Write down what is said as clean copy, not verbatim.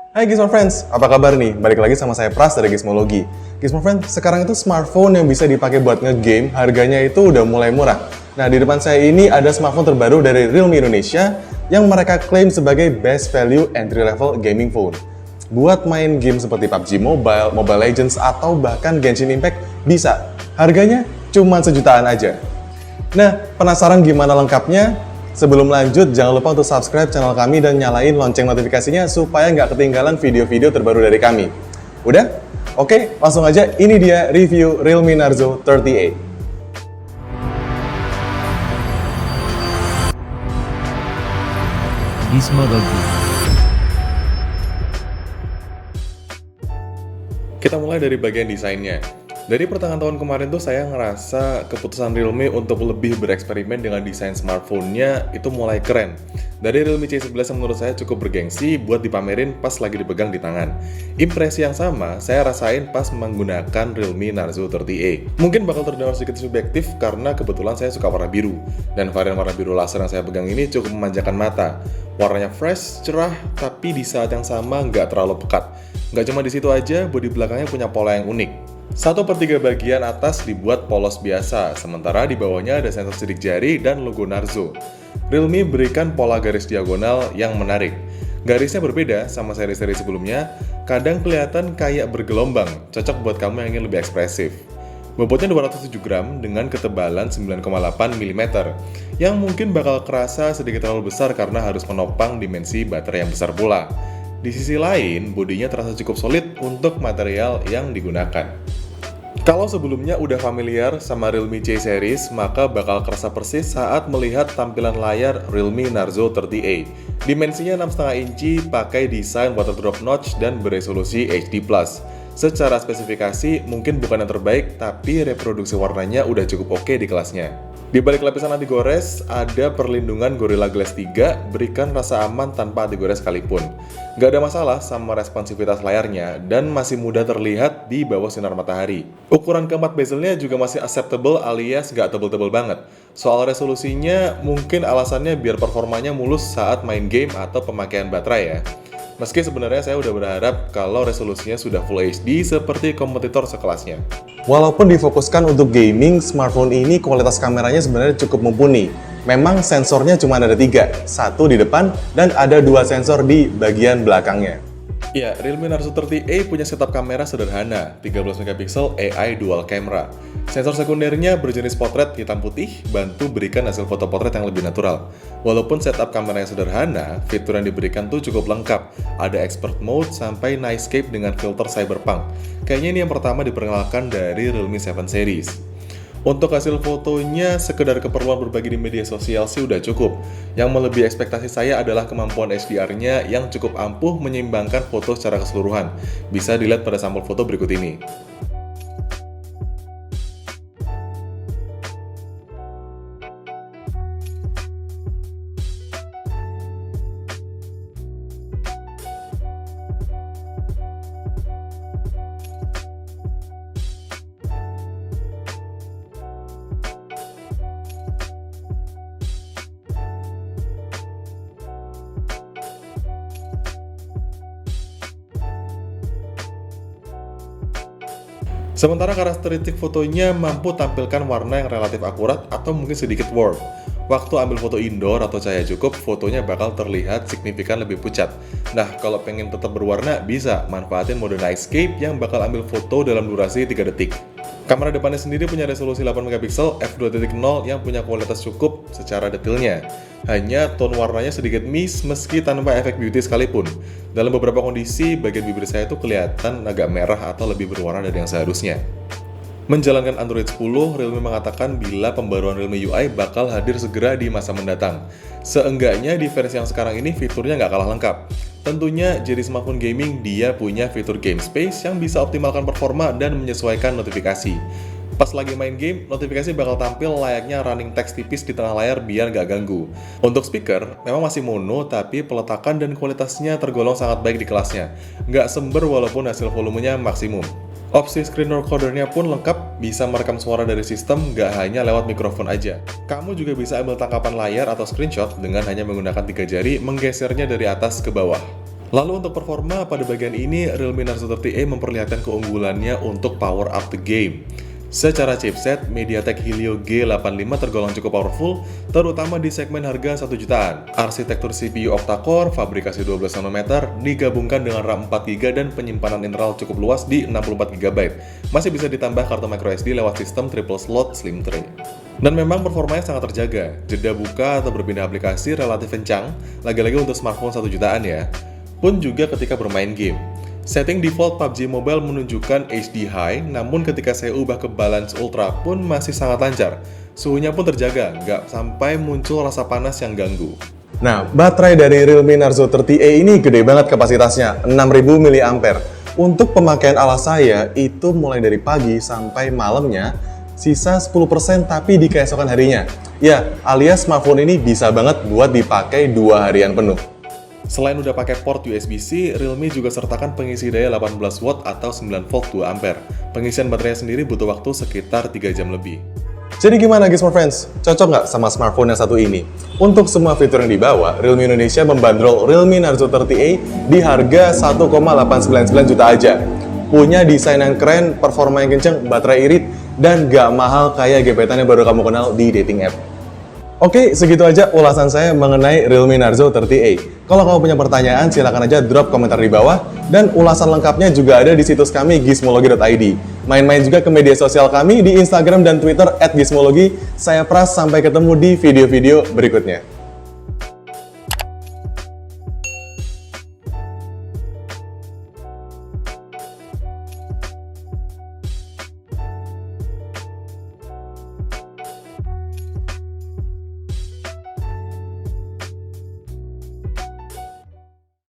Hai Gizmo Friends, apa kabar nih? Balik lagi sama saya Pras dari Gizmologi. Gizmo Friends, sekarang itu smartphone yang bisa dipakai buat nge-game, harganya itu udah mulai murah. Nah, di depan saya ini ada smartphone terbaru dari Realme Indonesia yang mereka klaim sebagai best value entry level gaming phone. Buat main game seperti PUBG Mobile, Mobile Legends, atau bahkan Genshin Impact bisa. Harganya cuma sejutaan aja. Nah, penasaran gimana lengkapnya? Sebelum lanjut, jangan lupa untuk subscribe channel kami dan nyalain lonceng notifikasinya supaya nggak ketinggalan video-video terbaru dari kami. Udah? Oke, langsung aja. Ini dia review Realme Narzo 30A. Gizmologi. Kita mulai dari bagian desainnya. Dari pertengahan tahun kemarin tuh saya ngerasa keputusan Realme untuk lebih bereksperimen dengan desain smartphone-nya itu mulai keren. Dari Realme C11 yang menurut saya cukup bergengsi buat dipamerin pas lagi dipegang di tangan. Impresi yang sama saya rasain pas menggunakan Realme Narzo 30A. Mungkin bakal terdengar sedikit subjektif karena kebetulan saya suka warna biru. Dan varian warna biru laser yang saya pegang ini cukup memanjakan mata. Warnanya fresh, cerah, tapi di saat yang sama nggak terlalu pekat. Nggak cuma di situ aja, bodi belakangnya punya pola yang unik. 1/3 bagian atas dibuat polos biasa, sementara di bawahnya ada sensor sidik jari dan logo Narzo. Realme berikan pola garis diagonal yang menarik. Garisnya berbeda sama seri-seri sebelumnya, kadang kelihatan kayak bergelombang, cocok buat kamu yang ingin lebih ekspresif. Bobotnya 207 gram dengan ketebalan 9,8 mm, yang mungkin bakal kerasa sedikit terlalu besar karena harus menopang dimensi baterai yang besar pula. Di sisi lain, bodinya terasa cukup solid untuk material yang digunakan. Kalau sebelumnya udah familiar sama Realme C series, maka bakal kerasa persis saat melihat tampilan layar Realme Narzo 30A. Dimensinya 6,5 inci, pakai desain water drop notch dan beresolusi HD+. Secara spesifikasi mungkin bukan yang terbaik, tapi reproduksi warnanya udah cukup oke di kelasnya. Di balik lapisan anti gores, ada perlindungan Gorilla Glass 3, berikan rasa aman tanpa anti gores sekalipun. Gak ada masalah sama responsivitas layarnya, dan masih mudah terlihat di bawah sinar matahari. Ukuran keempat bezelnya juga masih acceptable alias gak tebel-tebel banget. Soal resolusinya, mungkin alasannya biar performanya mulus saat main game atau pemakaian baterai ya. Meski sebenarnya saya udah berharap kalau resolusinya sudah Full HD seperti kompetitor sekelasnya. Walaupun difokuskan untuk gaming, smartphone ini kualitas kameranya sebenarnya cukup mumpuni. Memang sensornya cuma ada 3, satu di depan dan ada 2 sensor di bagian belakangnya. Ya, Realme Narzo 30A punya setup kamera sederhana, 13 MP AI dual camera. Sensor sekundernya berjenis potret hitam putih, bantu berikan hasil foto potret yang lebih natural. Walaupun setup kameranya sederhana, fitur yang diberikan tuh cukup lengkap. Ada expert mode sampai nightscape dengan filter cyberpunk. Kayaknya ini yang pertama diperkenalkan dari Realme 7 series. Untuk hasil fotonya, sekedar keperluan berbagi di media sosial sih udah cukup. Yang melebihi ekspektasi saya adalah kemampuan HDR-nya yang cukup ampuh menyeimbangkan foto secara keseluruhan. Bisa dilihat pada sampel foto berikut ini. Sementara karakteristik fotonya mampu tampilkan warna yang relatif akurat atau mungkin sedikit warm. Waktu ambil foto indoor atau cahaya cukup, fotonya bakal terlihat signifikan lebih pucat. Nah, kalau pengen tetap berwarna, bisa manfaatin mode nightscape yang bakal ambil foto dalam durasi 3 detik. Kamera depannya sendiri punya resolusi 8 MP f2.0 yang punya kualitas cukup secara detailnya. Hanya tone warnanya sedikit miss meski tanpa efek beauty sekalipun. Dalam beberapa kondisi, bagian bibir saya itu kelihatan agak merah atau lebih berwarna dari yang seharusnya. Menjalankan Android 10, Realme mengatakan bila pembaruan Realme UI bakal hadir segera di masa mendatang. Seenggaknya di versi yang sekarang ini fiturnya nggak kalah lengkap. Tentunya jadi smartphone gaming dia punya fitur Game Space yang bisa optimalkan performa dan menyesuaikan notifikasi. Pas lagi main game, notifikasi bakal tampil layaknya running text tipis di tengah layar biar nggak ganggu. Untuk speaker, memang masih mono tapi peletakan dan kualitasnya tergolong sangat baik di kelasnya. Nggak sember walaupun hasil volumenya maksimum. Opsi screen recorder-nya pun lengkap, bisa merekam suara dari sistem, nggak hanya lewat mikrofon aja. Kamu juga bisa ambil tangkapan layar atau screenshot dengan hanya menggunakan 3 jari menggesernya dari atas ke bawah. Lalu untuk performa, pada bagian ini Realme Narzo 30A memperlihatkan keunggulannya untuk power up the game. Secara chipset, MediaTek Helio G85 tergolong cukup powerful, terutama di segmen harga 1 jutaan. Arsitektur CPU octa-core, fabrikasi 12 nanometer, digabungkan dengan RAM 4GB dan penyimpanan internal cukup luas di 64GB. Masih bisa ditambah kartu microSD lewat sistem triple slot slim tray. Dan memang performanya sangat terjaga, jeda buka atau berpindah aplikasi relatif kencang, lagi-lagi untuk smartphone 1 jutaan ya. Pun juga ketika bermain game. Setting default PUBG Mobile menunjukkan HD High, namun ketika saya ubah ke Balance Ultra pun masih sangat lancar. Suhunya pun terjaga, nggak sampai muncul rasa panas yang ganggu. Nah, baterai dari Realme Narzo 30A ini gede banget kapasitasnya, 6000 mAh. Untuk pemakaian ala saya, itu mulai dari pagi sampai malamnya, sisa 10% tapi di keesokan harinya. Ya, alias smartphone ini bisa banget buat dipakai 2 harian penuh. Selain udah pakai port USB-C, Realme juga sertakan pengisi daya 18 watt atau 9 volt 2 ampere. Pengisian baterainya sendiri butuh waktu sekitar 3 jam lebih. Jadi gimana Gizmo Friends? Cocok nggak sama smartphone yang satu ini? Untuk semua fitur yang dibawa, Realme Indonesia membandrol Realme Narzo 30A di harga 1,899 juta aja. Punya desain yang keren, performa yang kenceng, baterai irit, dan nggak mahal kayak gebetan yang baru kamu kenal di dating app. Oke, segitu aja ulasan saya mengenai Realme Narzo 30A. Kalau kamu punya pertanyaan, silahkan aja drop komentar di bawah. Dan ulasan lengkapnya juga ada di situs kami, gizmologi.id. Main-main juga ke media sosial kami di Instagram dan Twitter @gizmologi. Saya Pras, sampai ketemu di video-video berikutnya.